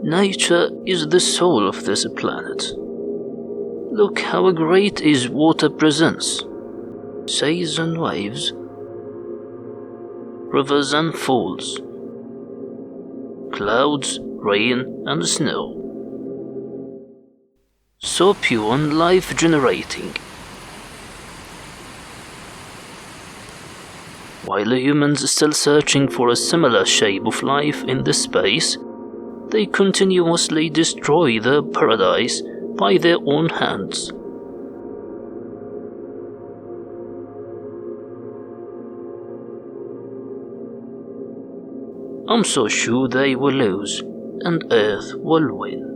Nature is the soul of this planet. Look how great is water presents. Seas and waves, rivers and falls, clouds, rain and snow. So pure and life-generating. While humans still searching for a similar shape of life in this space, they continuously destroy the paradise by their own hands. I'm so sure they will lose, and Earth will win.